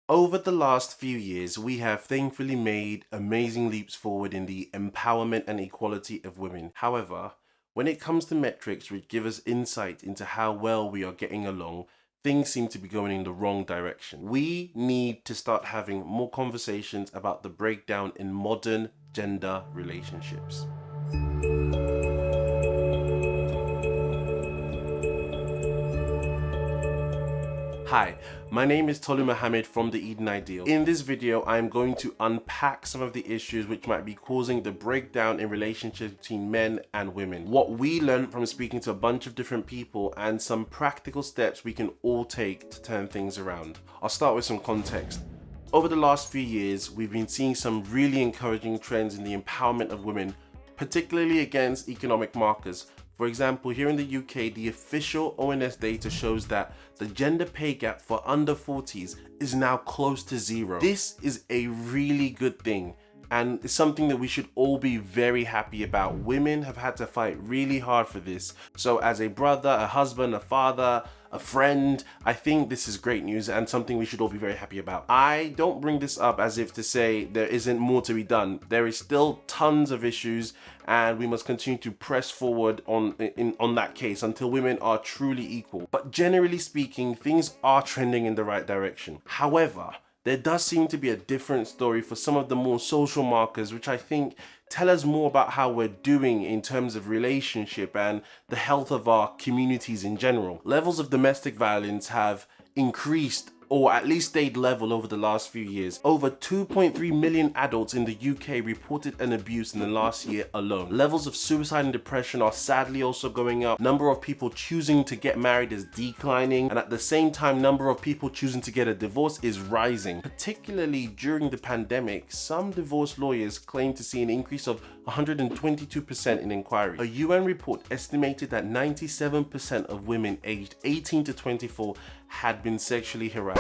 Over the last few years, we have thankfully made amazing leaps forward in the empowerment and equality of women. However, when it comes to metrics which give us insight into how well we are getting along, things seem to be going in the wrong direction. We need to start having more conversations about the breakdown in modern gender relationships. Hi, my name is Tolu Mohammed from The Eden Ideal. In this video, I am going to unpack some of the issues which might be causing the breakdown in relationships between men and women. What we learned from speaking to a bunch of different people and some practical steps we can all take to turn things around. I'll start with some context. Over the last few years, we've been seeing some really encouraging trends in the empowerment of women, particularly against economic markers. For example, here in the UK, the official ONS data shows that the gender pay gap for under 40s is now close to zero. This is a really good thing, and it's something that we should all be very happy about. Women have had to fight really hard for this. So as a brother, a husband, a father, a friend, I think this is great news and something we should all be very happy about. I don't bring this up as if to say there isn't more to be done. There is still tons of issues and we must continue to press forward on that case until women are truly equal. But generally speaking, things are trending in the right direction. However, there does seem to be a different story for some of the more social markers, which I think tell us more about how we're doing in terms of relationship and the health of our communities in general. Levels of domestic violence have increased or at least stayed level over the last few years. Over 2.3 million adults in the UK reported an abuse in the last year alone. Levels of suicide and depression are sadly also going up. Number of people choosing to get married is declining, and at the same time, number of people choosing to get a divorce is rising. Particularly during the pandemic, some divorce lawyers claim to see an increase of 122% in inquiries. A UN report estimated that 97% of women aged 18 to 24 had been sexually harassed.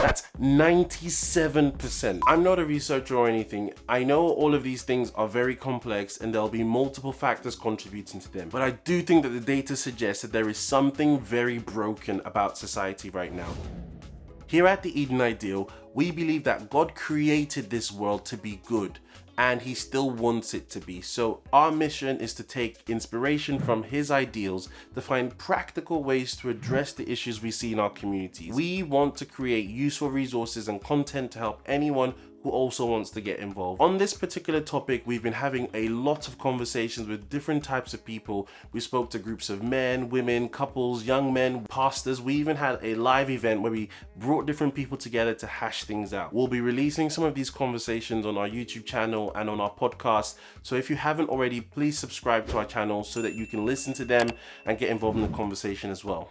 That's 97%. I'm not a researcher or anything. I know all of these things are very complex and there'll be multiple factors contributing to them. But I do think that the data suggests that there is something very broken about society right now. Here at the Eden Ideal, we believe that God created this world to be good, and he still wants it to be. So our mission is to take inspiration from his ideals to find practical ways to address the issues we see in our communities. We want to create useful resources and content to help anyone who also wants to get involved. On this particular topic, we've been having a lot of conversations with different types of people. We spoke to groups of men, women, couples, young men, pastors. We even had a live event where we brought different people together to hash things out. We'll be releasing some of these conversations on our YouTube channel and on our podcast. So if you haven't already, please subscribe to our channel so that you can listen to them and get involved in the conversation as well.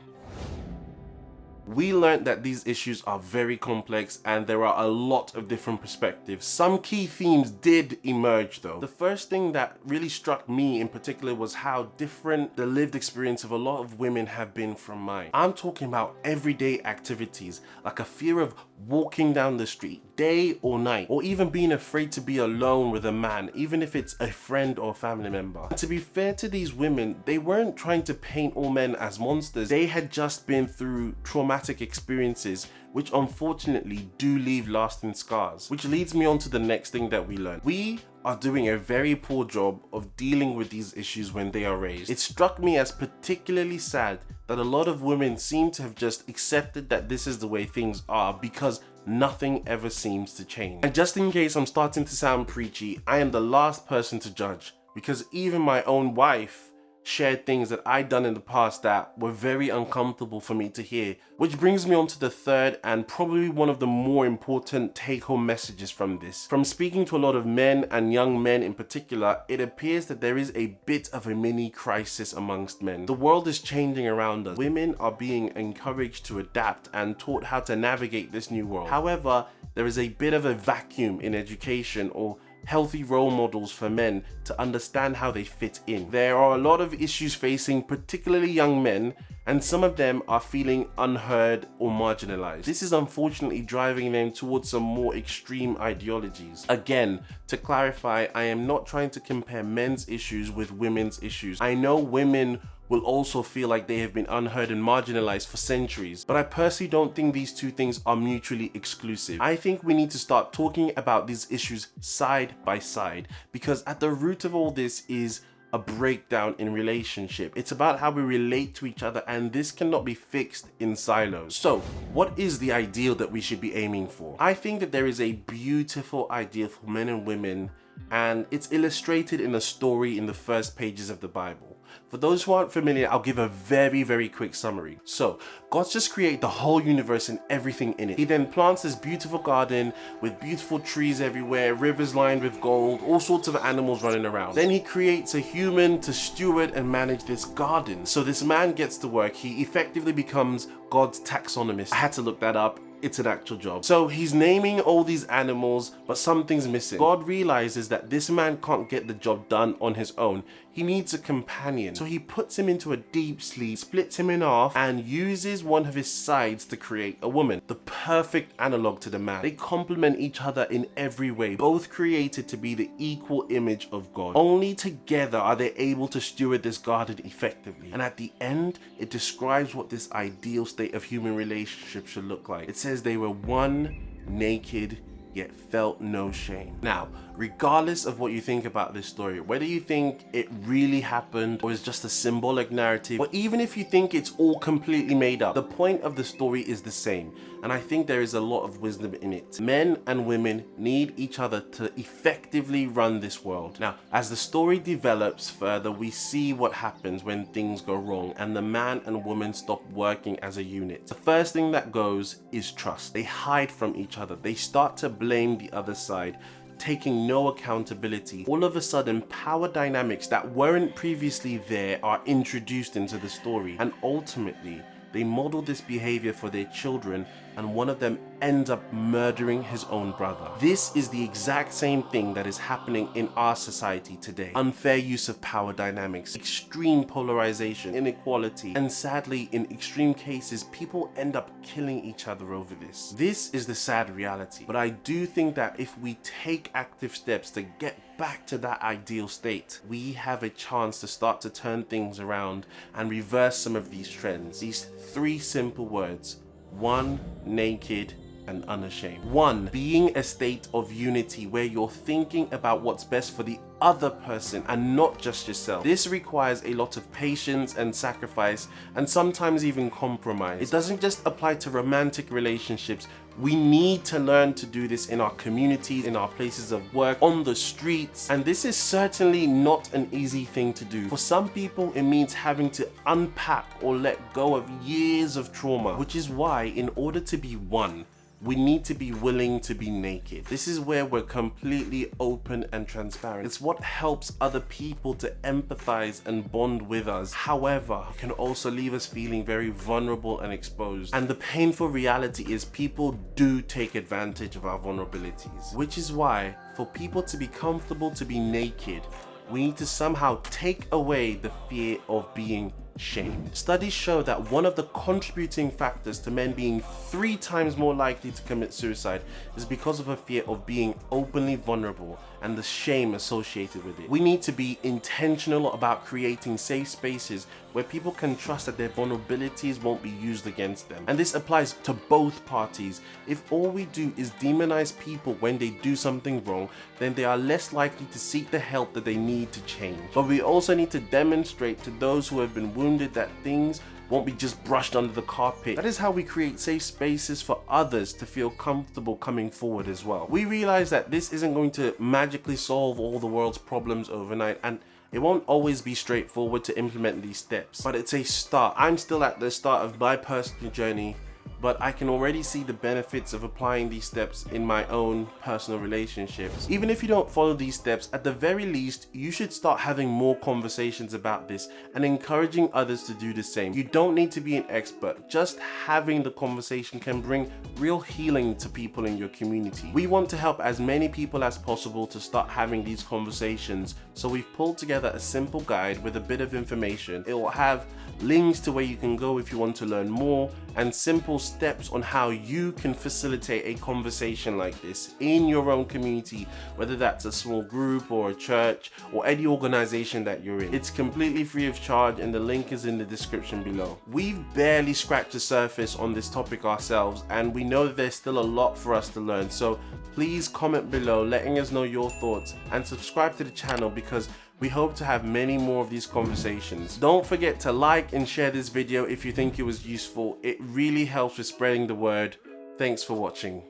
We learned that these issues are very complex and there are a lot of different perspectives. Some key themes did emerge though. The first thing that really struck me in particular was how different the lived experience of a lot of women have been from mine. I'm talking about everyday activities, like a fear of walking down the street, day or night, or even being afraid to be alone with a man, even if it's a friend or family member. And to be fair to these women, they weren't trying to paint all men as monsters. They had just been through traumatic experiences, which unfortunately do leave lasting scars. Which leads me on to the next thing that we learned. We are doing a very poor job of dealing with these issues when they are raised. It struck me as particularly sad that a lot of women seem to have just accepted that this is the way things are because nothing ever seems to change. And just in case I'm starting to sound preachy, I am the last person to judge, because even my own wife shared things that I'd done in the past that were very uncomfortable for me to hear. Which brings me on to the third and probably one of the more important take-home messages from this. From speaking to a lot of men and young men in particular, it appears that there is a bit of a mini crisis amongst men. The world is changing around us. Women are being encouraged to adapt and taught how to navigate this new world. However, there is a bit of a vacuum in education or healthy role models for men to understand how they fit in. There are a lot of issues facing particularly young men, and some of them are feeling unheard or marginalized. This is unfortunately driving them towards some more extreme ideologies. Again, to clarify, I am not trying to compare men's issues with women's issues. I know women will also feel like they have been unheard and marginalized for centuries. But I personally don't think these two things are mutually exclusive. I think we need to start talking about these issues side by side, because at the root of all this is a breakdown in relationship. It's about how we relate to each other, and this cannot be fixed in silos. So, what is the ideal that we should be aiming for? I think that there is a beautiful ideal for men and women, and it's illustrated in a story in the first pages of the Bible. For those who aren't familiar, I'll give a very quick summary. So, God's just created the whole universe and everything in it. He then plants this beautiful garden with beautiful trees everywhere, rivers lined with gold, all sorts of animals running around. Then he creates a human to steward and manage this garden. So this man gets to work. He effectively becomes God's taxonomist. I had to look that up. It's an actual job. So he's naming all these animals, but something's missing. God realizes that this man can't get the job done on his own. He needs a companion. So he puts him into a deep sleep, splits him in half, and uses one of his sides to create a woman. The perfect analog to the man. They complement each other in every way, both created to be the equal image of God. Only together are they able to steward this garden effectively. And at the end, it describes what this ideal state of human relationship should look like. It says they were one, naked, yet felt no shame. Now, regardless of what you think about this story, whether you think it really happened or is just a symbolic narrative, or even if you think it's all completely made up, the point of the story is the same. And I think there is a lot of wisdom in it. Men and women need each other to effectively run this world. Now, as the story develops further, we see what happens when things go wrong and the man and woman stop working as a unit. The first thing that goes is trust. They hide from each other. They start to blame the other side, taking no accountability. All of a sudden, power dynamics that weren't previously there are introduced into the story, and ultimately they model this behavior for their children, and one of them ends up murdering his own brother. This is the exact same thing that is happening in our society today. Unfair use of power dynamics, extreme polarization, inequality, and sadly, in extreme cases, people end up killing each other over this. This is the sad reality. But I do think that if we take active steps to get back to that ideal state, we have a chance to start to turn things around and reverse some of these trends. These three simple words: one, naked, and unashamed. One, being a state of unity where you're thinking about what's best for the other person and not just yourself. This requires a lot of patience and sacrifice, and sometimes even compromise. It doesn't just apply to romantic relationships. We need to learn to do this in our communities, in our places of work, on the streets. And this is certainly not an easy thing to do. For some people, it means having to unpack or let go of years of trauma, which is why, in order to be one, we need to be willing to be naked. This is where we're completely open and transparent. It's what helps other people to empathize and bond with us. However, it can also leave us feeling very vulnerable and exposed. And the painful reality is people do take advantage of our vulnerabilities, which is why for people to be comfortable to be naked, we need to somehow take away the fear of being shamed. Studies show that one of the contributing factors to men being 3 times more likely to commit suicide is because of a fear of being openly vulnerable and the shame associated with it. We need to be intentional about creating safe spaces where people can trust that their vulnerabilities won't be used against them. And this applies to both parties. If all we do is demonize people when they do something wrong, then they are less likely to seek the help that they need to change. But we also need to demonstrate to those who have been wounded that things won't be just brushed under the carpet. That is how we create safe spaces for others to feel comfortable coming forward as well. We realize that this isn't going to magically solve all the world's problems overnight, and it won't always be straightforward to implement these steps, but it's a start. I'm still at the start of my personal journey, but I can already see the benefits of applying these steps in my own personal relationships. Even if you don't follow these steps, at the very least, you should start having more conversations about this and encouraging others to do the same. You don't need to be an expert. Just having the conversation can bring real healing to people in your community. We want to help as many people as possible to start having these conversations, so we've pulled together a simple guide with a bit of information. It will have links to where you can go if you want to learn more, and simple steps on how you can facilitate a conversation like this in your own community, whether that's a small group or a church or any organization that you're in. It's completely free of charge and the link is in the description below. We've barely scratched the surface on this topic ourselves, and we know that there's still a lot for us to learn, so please comment below letting us know your thoughts and subscribe to the channel because we hope to have many more of these conversations. Don't forget to like and share this video if you think it was useful. It really helps with spreading the word. Thanks for watching.